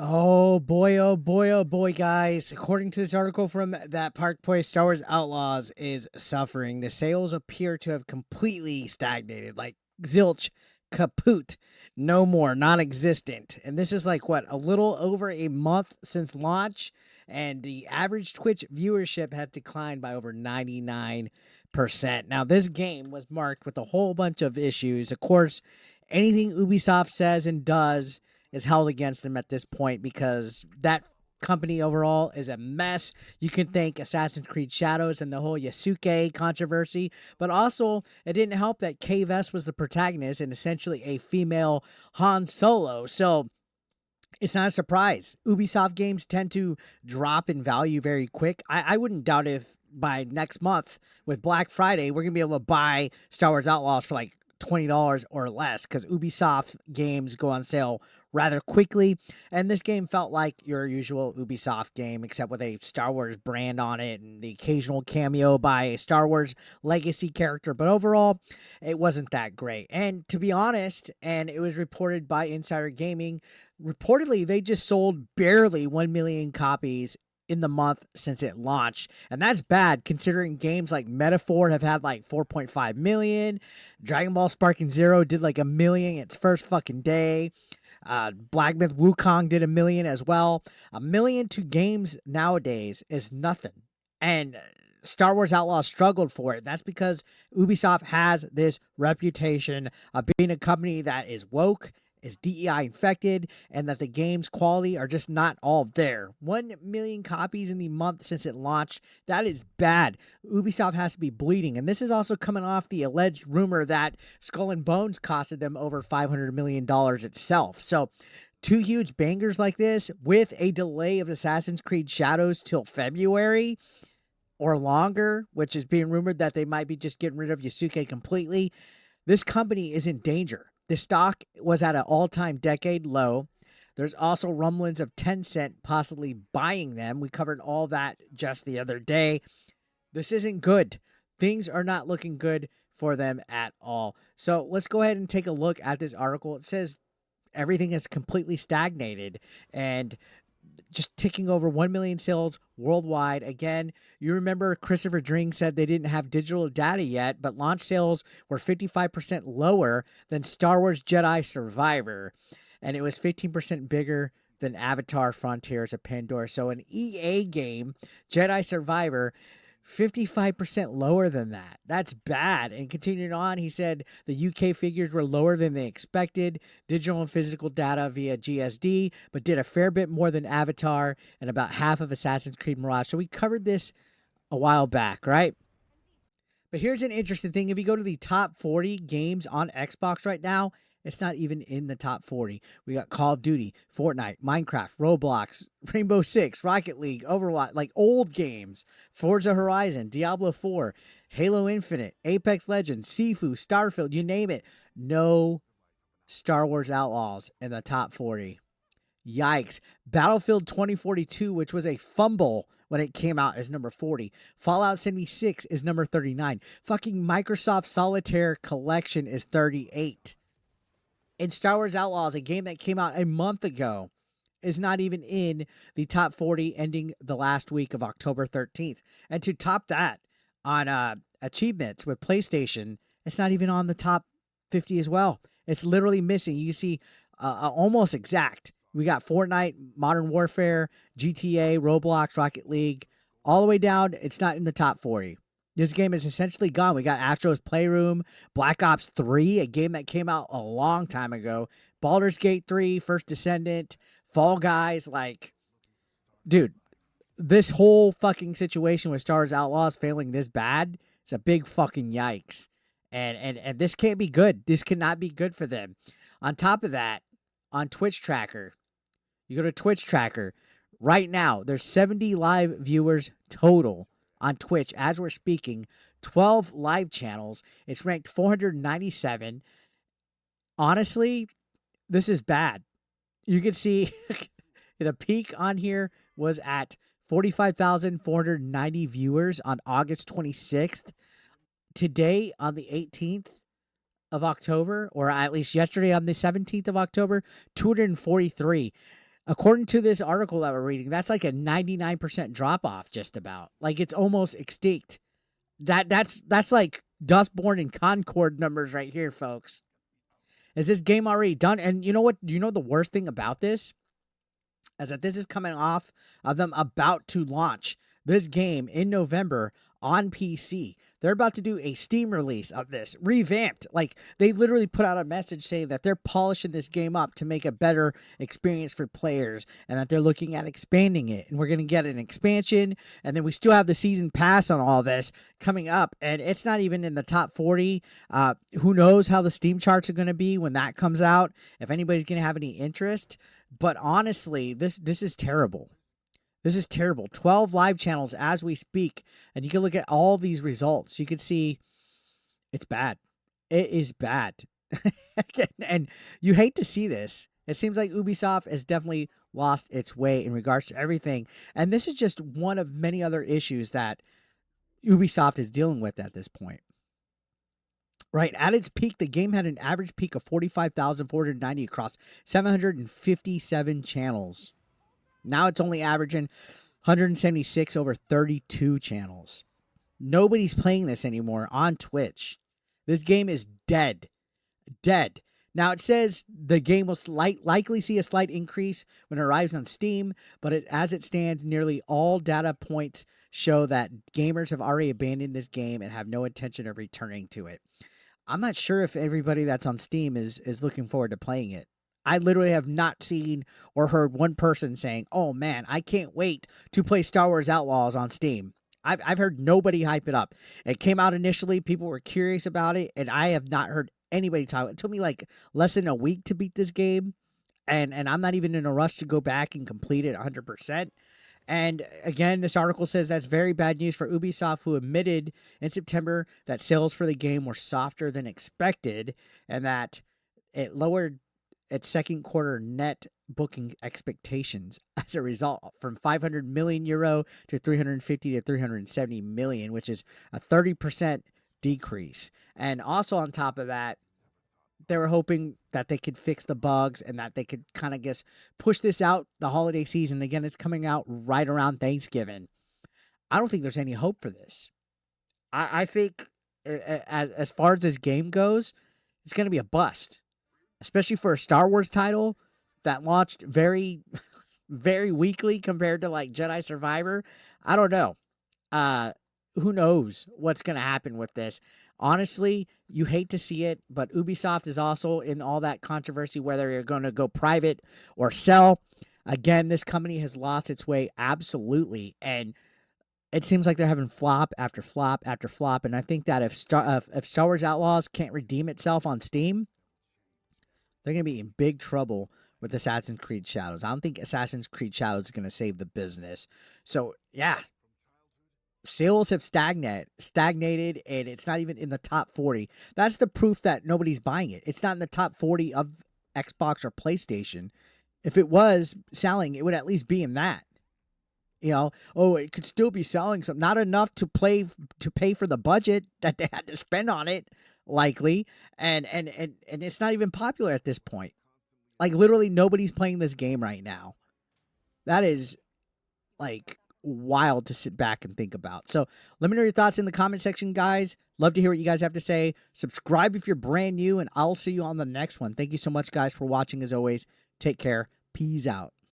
Oh boy, oh boy, oh boy, guys. According to this article from that Park Place, Star Wars Outlaws is suffering. The sales appear to have completely stagnated, like zilch, kaput, no more, non existent. And this is like what, a little over a month since launch. And the average Twitch viewership has declined by over 99%. Now, this game was marked with a whole bunch of issues. Of course, anything Ubisoft says and does is held against them at this point because that company overall is a mess. You can thank Assassin's Creed Shadows and the whole Yasuke controversy, but also it didn't help that Kay Vess was the protagonist and essentially a female Han Solo. So it's not a surprise. Ubisoft games tend to drop in value very quick. I wouldn't doubt if by next month with Black Friday, we're going to be able to buy Star Wars Outlaws for like $20 or less because Ubisoft games go on sale rather quickly. And this game felt like your usual Ubisoft game, except with a Star Wars brand on it and the occasional cameo by a Star Wars legacy character. But overall, it wasn't that great. And to be honest, and it was reported by Insider Gaming, reportedly they just sold barely 1 million copies in the month since it launched. And that's bad considering games like Metaphor have had like 4.5 million. Dragon Ball Sparking Zero did like a million its first fucking day. Black Myth Wukong did 1 million as well. 1 million to games nowadays is nothing. And Star Wars Outlaws struggled for it. That's because Ubisoft has this reputation of being a company that is woke, is DEI infected, and that the game's quality are just not all there. 1 million copies in the month since it launched. That is bad. Ubisoft has to be bleeding. And this is also coming off the alleged rumor that Skull and Bones costed them over $500 million itself. So two huge bangers like this with a delay of Assassin's Creed Shadows till February or longer, which is being rumored that they might be just getting rid of Yasuke completely. This company is in danger. The stock was at an all-time decade low. There's also rumblings of Tencent possibly buying them. We covered all that just the other day. This isn't good. Things are not looking good for them at all. So let's go ahead and take a look at this article. It says everything is completely stagnated and just ticking over 1 million sales worldwide. Again, you remember Christopher Dring said they didn't have digital data yet, but launch sales were 55% lower than Star Wars Jedi Survivor, and it was 15% bigger than Avatar Frontiers of Pandora. So an EA game, Jedi Survivor, 55% lower than that. That's bad. And continuing on, he said the UK figures were lower than they expected, digital and physical data via GSD, but did a fair bit more than Avatar and about half of Assassin's Creed Mirage. So we covered this a while back, right? But here's an interesting thing. If you go to the top 40 games on Xbox right now, it's not even in the top 40. We got Call of Duty, Fortnite, Minecraft, Roblox, Rainbow Six, Rocket League, Overwatch, like old games, Forza Horizon, Diablo 4, Halo Infinite, Apex Legends, Sifu, Starfield, you name it. No Star Wars Outlaws in the top 40. Yikes. Battlefield 2042, which was a fumble when it came out, is number 40. Fallout 76 is number 39. Fucking Microsoft Solitaire Collection is 38. And Star Wars Outlaws, a game that came out a month ago, is not even in the top 40 ending the last week of October 13th. And to top that on achievements with PlayStation, it's not even on the top 50 as well. It's literally missing. You see almost exact. We got Fortnite, Modern Warfare, GTA, Roblox, Rocket League, all the way down. It's not in the top 40. This game is essentially gone. We got Astro's Playroom, Black Ops 3, a game that came out a long time ago, Baldur's Gate 3, First Descendant, Fall Guys. Like, dude, this whole fucking situation with Star Wars Outlaws failing this bad is a big fucking yikes. And this can't be good. This cannot be good for them. On top of that, on Twitch Tracker, you go to Twitch Tracker. Right now, there's 70 live viewers total on Twitch as we're speaking, 12 live channels. It's ranked 497. Honestly, this is bad. You can see the peak on here was at 45,490 viewers on August 26th. Today, on the 18th of October, or at least yesterday on the 17th of October, 243. According to this article that we're reading, that's like a 99% drop off, just about. Like it's almost extinct. That's like Dustborn and Concord numbers right here, folks. Is this game already done? And you know what? You know the worst thing about this is that this is coming off of them about to launch this game in November on PC. They're about to do a Steam release of this, revamped. Like, they literally put out a message saying that they're polishing this game up to make a better experience for players and that they're looking at expanding it. And we're going to get an expansion. And then we still have the season pass on all this coming up. And it's not even in the top 40. Who knows how the Steam charts are going to be when that comes out, if anybody's going to have any interest. But honestly, this is terrible. This is terrible. 12 live channels as we speak. And you can look at all these results. You can see it's bad. It is bad. And you hate to see this. It seems like Ubisoft has definitely lost its way in regards to everything. And this is just one of many other issues that Ubisoft is dealing with at this point. Right, at its peak, the game had an average peak of 45,490 across 757 channels. Now it's only averaging 176 over 32 channels. Nobody's playing this anymore on Twitch. This game is dead. Dead. Now, it says the game will likely see a slight increase when it arrives on Steam, but as it stands, nearly all data points show that gamers have already abandoned this game and have no intention of returning to it. I'm not sure if everybody that's on Steam is looking forward to playing it. I literally have not seen or heard one person saying, oh man, I can't wait to play Star Wars Outlaws on Steam. I've heard nobody hype it up. It came out initially, people were curious about it, and I have not heard anybody talk. It took me like less than a week to beat this game, and I'm not even in a rush to go back and complete it 100%. And again, this article says that's very bad news for Ubisoft, who admitted in September that sales for the game were softer than expected and that it lowered its second quarter net booking expectations as a result, from 500 million euro to 350 to 370 million, which is a 30% decrease. And also on top of that, they were hoping that they could fix the bugs and that they could kind of push this out the holiday season. Again, it's coming out right around Thanksgiving. I don't think there's any hope for this. I think as far as this game goes, it's going to be a bust, especially for a Star Wars title that launched very, very weakly compared to like Jedi Survivor. I don't know. Who knows what's going to happen with this? Honestly, you hate to see it, but Ubisoft is also in all that controversy whether you're going to go private or sell. Again, this company has lost its way absolutely, and it seems like they're having flop after flop after flop. And I think that if Star Wars Outlaws can't redeem itself on Steam, they're going to be in big trouble with Assassin's Creed Shadows. I don't think Assassin's Creed Shadows is going to save the business. So, yeah. Sales have stagnated, and it's not even in the top 40. That's the proof that nobody's buying it. It's not in the top 40 of Xbox or PlayStation. If it was selling, it would at least be in that. You know, oh, it could still be selling some, not enough to pay for the budget that they had to spend on it, likely, and it's not even popular at this point. Like, literally nobody's playing this game right now. That is like wild to sit back and think about. So let me know your thoughts in the comment section, guys. Love to hear what you guys have to say. Subscribe if you're brand new, and I'll see you on the next one. Thank you so much, guys, for watching. As always, take care. Peace out.